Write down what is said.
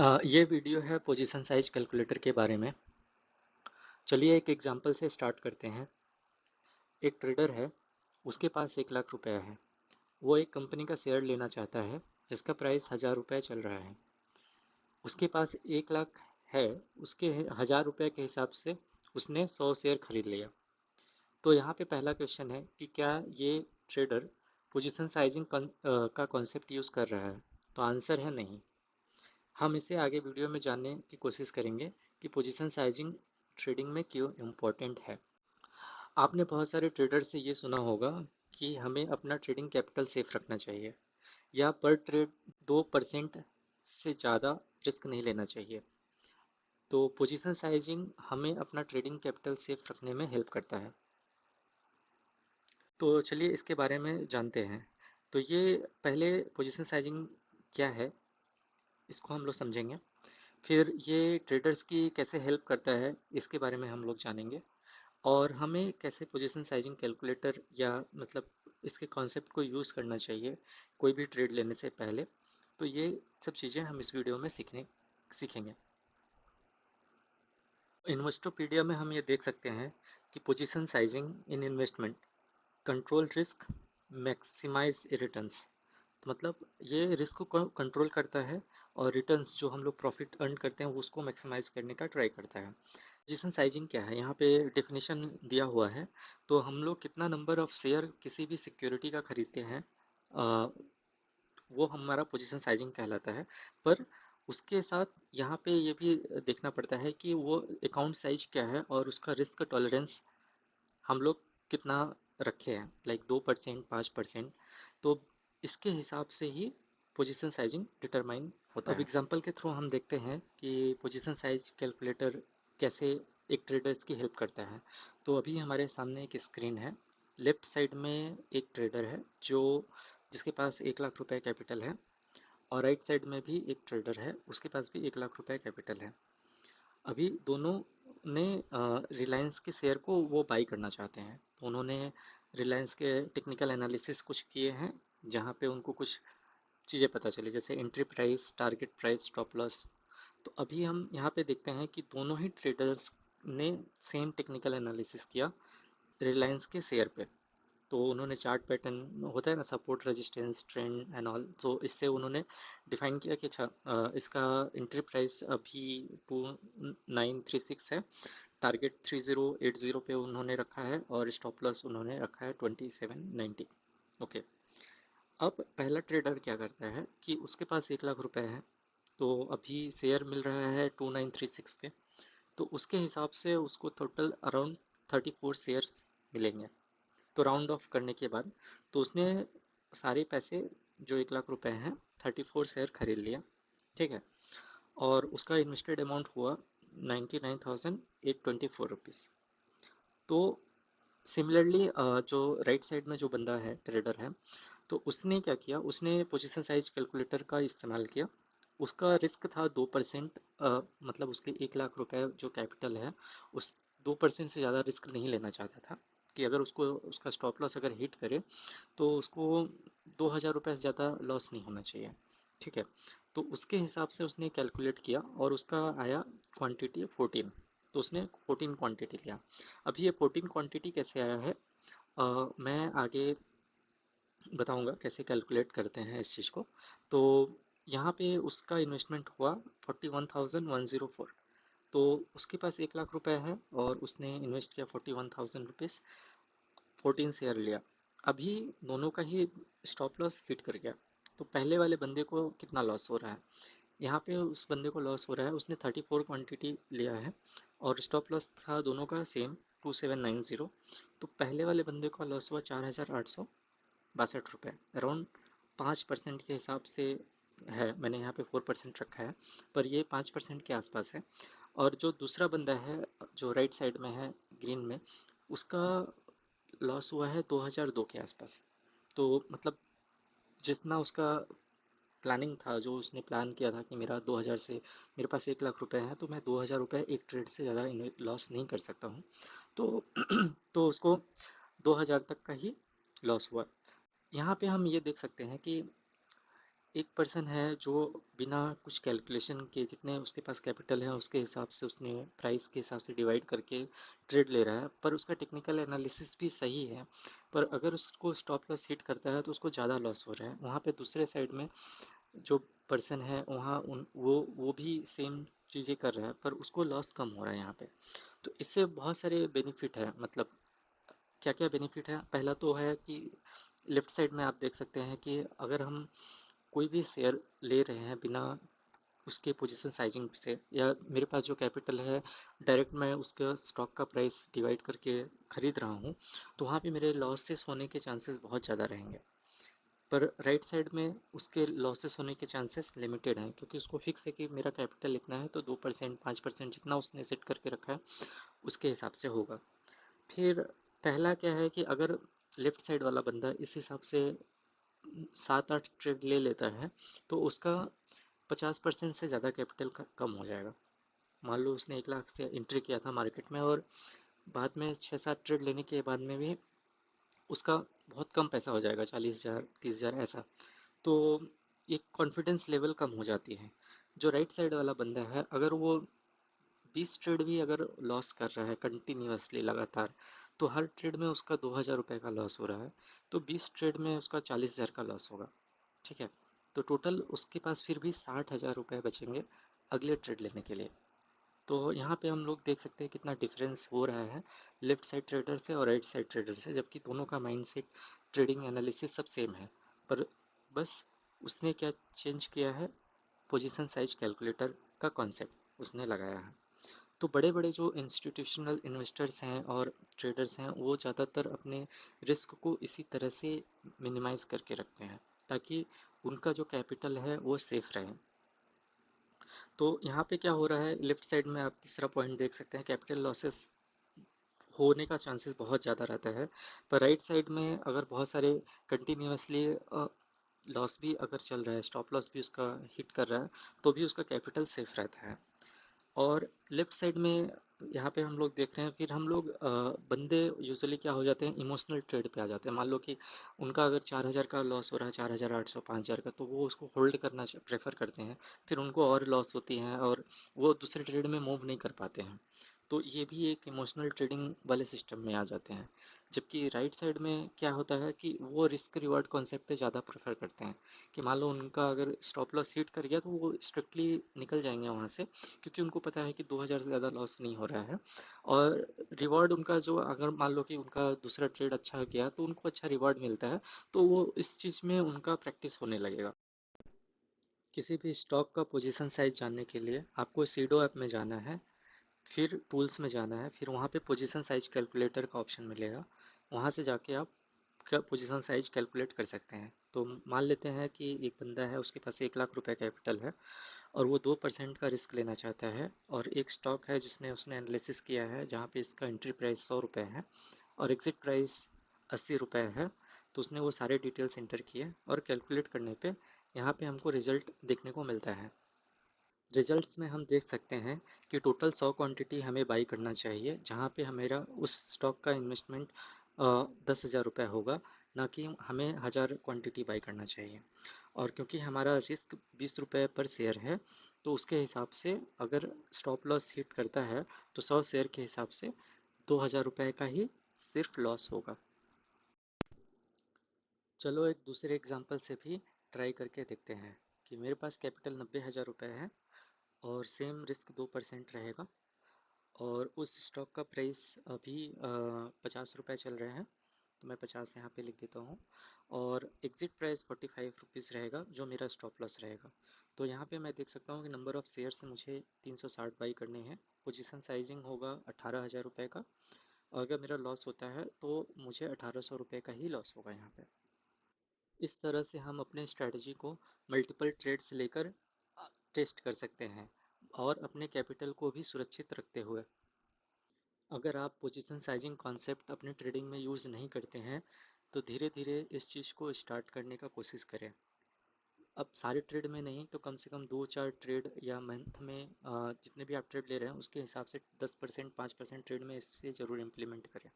ये वीडियो है position size calculator के बारे में। चलिए एक एग्जांपल से स्टार्ट करते हैं। एक ट्रेडर है, उसके पास 1 लाख रुपए है। वो एक कंपनी का शेयर लेना चाहता है जिसका प्राइस 1000 रुपये चल रहा है। उसके पास 1 लाख है, उसके 1000 रुपये के हिसाब से उसने 100 शेयर खरीद लिया। तो यहाँ पे पहला क्वेश्चन है कि क्या ये ट्रेडर पोजीशन साइजिंग का कॉन्सेप्ट यूज़ कर रहा है। तो आंसर है नहीं। हम इसे आगे वीडियो में जानने की कोशिश करेंगे कि पोजीशन साइजिंग ट्रेडिंग में क्यों इम्पोर्टेंट है। आपने बहुत सारे ट्रेडर से ये सुना होगा कि हमें अपना ट्रेडिंग कैपिटल सेफ रखना चाहिए या पर ट्रेड 2% से ज़्यादा रिस्क नहीं लेना चाहिए। तो पोजीशन साइजिंग हमें अपना ट्रेडिंग कैपिटल सेफ रखने में हेल्प करता है। तो चलिए इसके बारे में जानते हैं। तो ये पहले पोजीशन साइजिंग क्या है, इसको हम लोग समझेंगे। फिर ये ट्रेडर्स की कैसे हेल्प करता है, इसके बारे में हम लोग जानेंगे। और हमें कैसे पोजीशन साइजिंग कैलकुलेटर या मतलब इसके कॉन्सेप्ट को यूज़ करना चाहिए कोई भी ट्रेड लेने से पहले। तो ये सब चीज़ें हम इस वीडियो में सीखेंगे। इन्वेस्टोपीडिया में हम ये देख सकते हैं कि position sizing in investment control risk, maximise returns. तो मतलब ये रिस्क को कंट्रोल करता है और रिटर्न्स जो हम लोग प्रॉफिट अर्न करते हैं उसको मैक्सिमाइज करने का ट्राई करता है। पोजीशन साइजिंग क्या है, यहाँ पे डेफिनेशन दिया हुआ है। तो हम लोग कितना नंबर ऑफ शेयर किसी भी सिक्योरिटी का खरीदते हैं, अ, वो हमारा पोजीशन साइजिंग कहलाता है। पर उसके साथ यहाँ पे ये भी देखना पड़ता है कि वो अकाउंट साइज क्या है और उसका रिस्क टॉलरेंस हम लोग कितना रखे हैं, लाइक 2%, 5%। तो इसके हिसाब से ही पोजीशन साइजिंग डिटरमाइन होता है। अब एग्जांपल के थ्रू हम देखते हैं कि पोजीशन साइज कैलकुलेटर कैसे एक ट्रेडर्स की हेल्प करता है। तो अभी हमारे सामने एक स्क्रीन है। लेफ्ट साइड में एक ट्रेडर है जो जिसके पास 1 लाख रुपए कैपिटल है, और राइट साइड में भी एक ट्रेडर है, उसके पास भी 1 लाख रुपए कैपिटल है। अभी दोनों ने रिलायंस के शेयर को वो बाई करना चाहते हैं। तो उन्होंने रिलायंस के टेक्निकल एनालिसिस कुछ किए हैं, जहाँ पे उनको कुछ चीज़ें पता चली, जैसे entry price, target price, stop loss. तो अभी हम यहाँ पे देखते हैं कि दोनों ही ट्रेडर्स ने सेम टेक्निकल एनालिसिस किया रिलायंस के शेयर पे। तो उन्होंने चार्ट पैटर्न होता है ना, support resistance trend and all, तो इससे उन्होंने डिफाइन किया कि अच्छा, इसका एंट्री प्राइस अभी 2936 है, टारगेट 3080 पे उन्होंने रखा है और स्टॉप लॉस उन्होंने रखा है 2790। ओके। अब पहला ट्रेडर क्या करता है कि उसके पास 1 लाख रुपए है, तो अभी शेयर मिल रहा है 2936 पे। तो उसके हिसाब से उसको टोटल अराउंड 34 शेयर्स मिलेंगे। तो राउंड ऑफ करने के बाद तो उसने सारे पैसे जो 1 लाख रुपए हैं 34 शेयर खरीद लिया। ठीक है। और उसका इन्वेस्टेड अमाउंट हुआ 99,824 रुपीज़। तो सिमिलरली जो राइट साइड में जो बंदा है, ट्रेडर है, तो उसने क्या किया, उसने पोजीशन साइज कैलकुलेटर का इस्तेमाल किया। उसका रिस्क था 2%। मतलब उसके 1 लाख रुपए जो कैपिटल है, उस 2% से ज़्यादा रिस्क नहीं लेना चाहता था कि अगर उसको उसका स्टॉप लॉस अगर हिट करे तो उसको 2000 रुपये से ज़्यादा लॉस नहीं होना चाहिए। ठीक है। तो उसके हिसाब से उसने कैलकुलेट किया और उसका आया क्वांटिटी 14। तो उसने 14 क्वांटिटी लिया। अभी ये 14 क्वांटिटी कैसे आया है, मैं आगे बताऊंगा कैसे कैलकुलेट करते हैं इस चीज़ को। तो यहाँ पे उसका इन्वेस्टमेंट हुआ 41,104। तो उसके पास 1 लाख रुपए है और उसने इन्वेस्ट किया 41,000 रुपीज़, 14 शेयर लिया। अभी दोनों का ही स्टॉप लॉस हिट कर गया। तो पहले वाले बंदे को कितना लॉस हो रहा है, यहाँ पे उस बंदे को लॉस हो रहा है, उसने 34 क्वांटिटी लिया है और स्टॉप लॉस था दोनों का सेम 2790। तो पहले वाले बंदे का लॉस हुआ 4,862 रुपये, अराउंड 5% के हिसाब से है। मैंने यहाँ पे 4% रखा है, पर ये 5% के आसपास है। और जो दूसरा बंदा है जो राइट साइड में है ग्रीन में, उसका लॉस हुआ है 2002 के आसपास। तो मतलब जितना उसका प्लानिंग था, जो उसने प्लान किया था कि मेरा 2000 से, मेरे पास 1 लाख रुपए है तो मैं 2000 रुपये एक ट्रेड से ज़्यादा लॉस नहीं कर सकता हूँ। तो तो उसको 2000 तक का ही लॉस हुआ। यहाँ पे हम ये देख सकते हैं कि एक पर्सन है जो बिना कुछ कैलकुलेशन के, जितने उसके पास कैपिटल है उसके हिसाब से उसने प्राइस के हिसाब से डिवाइड करके ट्रेड ले रहा है, पर उसका टेक्निकल एनालिसिस भी सही है, पर अगर उसको स्टॉप लॉस हिट करता है तो उसको ज़्यादा लॉस हो रहा है। वहाँ पे दूसरे साइड में जो पर्सन है वहाँ उन वो भी सेम चीज़ें कर रहा है, पर उसको लॉस कम हो रहा है यहाँ पे। तो इससे बहुत सारे बेनिफिट है, मतलब क्या क्या बेनिफिट है। पहला तो है कि लेफ्ट साइड में आप देख सकते हैं कि अगर हम कोई भी शेयर ले रहे हैं बिना उसके पोजीशन साइजिंग से, या मेरे पास जो कैपिटल है डायरेक्ट मैं उसका स्टॉक का प्राइस डिवाइड करके खरीद रहा हूँ, तो वहाँ पे मेरे लॉसेस होने के चांसेस बहुत ज़्यादा रहेंगे। पर राइट साइड में उसके लॉसेस होने के चांसेस लिमिटेड हैं, क्योंकि उसको फिक्स है कि मेरा कैपिटल इतना है तो 2% 5% जितना उसने सेट करके रखा है उसके हिसाब से होगा। फिर पहला क्या है कि अगर लेफ्ट साइड वाला बंदा इस हिसाब से 7-8 ट्रेड ले लेता है तो उसका 50% से ज़्यादा कैपिटल कम हो जाएगा। मान लो उसने 1 लाख से एंट्री किया था मार्केट में, और बाद में 6-7 ट्रेड लेने के बाद में भी उसका बहुत कम पैसा हो जाएगा, 40,000 30,000 ऐसा। तो एक कॉन्फिडेंस लेवल कम हो जाती है। जो राइट साइड वाला बंदा है, अगर वो 20 ट्रेड भी अगर लॉस कर रहा है कंटिन्यूअसली लगातार, तो हर ट्रेड में उसका 2,000 रुपये का लॉस हो रहा है, तो 20 ट्रेड में उसका 40,000 का लॉस होगा। ठीक है, तो टोटल उसके पास फिर भी 60,000 रुपये बचेंगे अगले ट्रेड लेने के लिए। तो यहाँ पे हम लोग देख सकते हैं कितना डिफरेंस हो रहा है लेफ्ट साइड ट्रेडर से और राइट साइड ट्रेडर से, जबकि दोनों का माइंडसेट, ट्रेडिंग एनालिसिस सब सेम है। पर बस उसने क्या चेंज किया है, पोजीशन साइज कैलकुलेटर का कॉन्सेप्ट उसने लगाया है। तो बड़े बड़े जो इंस्टीट्यूशनल इन्वेस्टर्स हैं और ट्रेडर्स हैं वो ज़्यादातर अपने रिस्क को इसी तरह से मिनिमाइज करके रखते हैं, ताकि उनका जो कैपिटल है वो सेफ रहे। तो यहाँ पे क्या हो रहा है, लेफ्ट साइड में आप तीसरा पॉइंट देख सकते हैं, कैपिटल लॉसेस होने का चांसेस बहुत ज़्यादा रहता है। पर राइट साइड में अगर बहुत सारे कंटिन्यूसली लॉस भी अगर चल रहा है, स्टॉप लॉस भी उसका हिट कर रहा है, तो भी उसका कैपिटल सेफ रहता है। और लेफ्ट साइड में यहाँ पे हम लोग देख रहे हैं, फिर हम लोग बंदे यूजुअली क्या हो जाते हैं, इमोशनल ट्रेड पे आ जाते हैं। मान लो कि उनका अगर 4,000 का लॉस हो रहा है, 4,800 5,000 का, तो वो उसको होल्ड करना प्रेफर करते हैं। फिर उनको और लॉस होती हैं और वो दूसरे ट्रेड में मूव नहीं कर पाते हैं। तो ये भी एक इमोशनल ट्रेडिंग वाले सिस्टम में आ जाते हैं। जबकि राइट साइड में क्या होता है कि वो रिस्क रिवार्ड कॉन्सेप्ट पे ज़्यादा प्रेफर करते हैं, कि मान लो उनका अगर स्टॉप लॉस हिट कर गया तो वो स्ट्रिक्टली निकल जाएंगे वहाँ से, क्योंकि उनको पता है कि 2,000 से ज़्यादा लॉस नहीं हो रहा है। और रिवॉर्ड उनका जो, अगर मान लो कि उनका दूसरा ट्रेड अच्छा गया तो उनको अच्छा रिवॉर्ड मिलता है, तो वो इस चीज़ में उनका प्रैक्टिस होने लगेगा। किसी भी स्टॉक का पोजीशन साइज जानने के लिए आपको सीडो ऐप में जाना है, फिर टूल्स में जाना है, फिर वहाँ पे पोजीशन साइज कैलकुलेटर का ऑप्शन मिलेगा। वहाँ से जाके आप पोजीशन साइज कैलकुलेट कर सकते हैं। तो मान लेते हैं कि एक बंदा है, उसके पास 1 लाख रुपए कैपिटल है और वो 2% का रिस्क लेना चाहता है, और एक स्टॉक है जिसने उसने एनालिसिस किया है जहाँ पे इसका एंट्री प्राइस 100 रुपये है और एग्जिट प्राइस 80 रुपये है। तो उसने वो सारे डिटेल्स इंटर किए और कैलकुलेट करने पे यहाँ पे हमको रिजल्ट देखने को मिलता है। रिजल्ट्स में हम देख सकते हैं कि टोटल 100 क्वांटिटी हमें बाई करना चाहिए, जहाँ पे हमेरा उस स्टॉक का इन्वेस्टमेंट 10,000 रुपये होगा, ना कि हमें 1,000 क्वांटिटी बाई करना चाहिए। और क्योंकि हमारा रिस्क 20 रुपये पर शेयर है, तो उसके हिसाब से अगर स्टॉप लॉस हिट करता है तो 100 शेयर के हिसाब से 2,000 रुपये का ही सिर्फ लॉस होगा। चलो एक दूसरे एग्जांपल से भी ट्राई करके देखते हैं कि मेरे पास कैपिटल 90,000 रुपये है और सेम रिस्क 2% रहेगा, और उस स्टॉक का प्राइस अभी 50 रुपये चल रहे हैं, तो मैं 50 यहाँ पे लिख देता हूँ। और एग्जिट प्राइस 45 रुपीज़ रहेगा जो मेरा स्टॉप लॉस रहेगा। तो यहाँ पे मैं देख सकता हूँ कि नंबर ऑफ़ शेयर्स मुझे 360 बाई करने हैं, पोजीशन साइजिंग होगा 18,000 रुपये का, और अगर मेरा लॉस होता है तो मुझे 1,800 रुपये का ही लॉस होगा यहाँ पे। इस तरह से हम अपने स्ट्रैटेजी को मल्टीपल ट्रेड्स लेकर टेस्ट कर सकते हैं, और अपने कैपिटल को भी सुरक्षित रखते हुए। अगर आप पोजीशन साइजिंग कॉन्सेप्ट अपने ट्रेडिंग में यूज़ नहीं करते हैं तो धीरे धीरे इस चीज़ को स्टार्ट करने का कोशिश करें। अब सारे ट्रेड में नहीं तो कम से कम 2-4 ट्रेड या मंथ में जितने भी आप ट्रेड ले रहे हैं उसके हिसाब से 10% 5% ट्रेड में इससे ज़रूर इम्प्लीमेंट करें।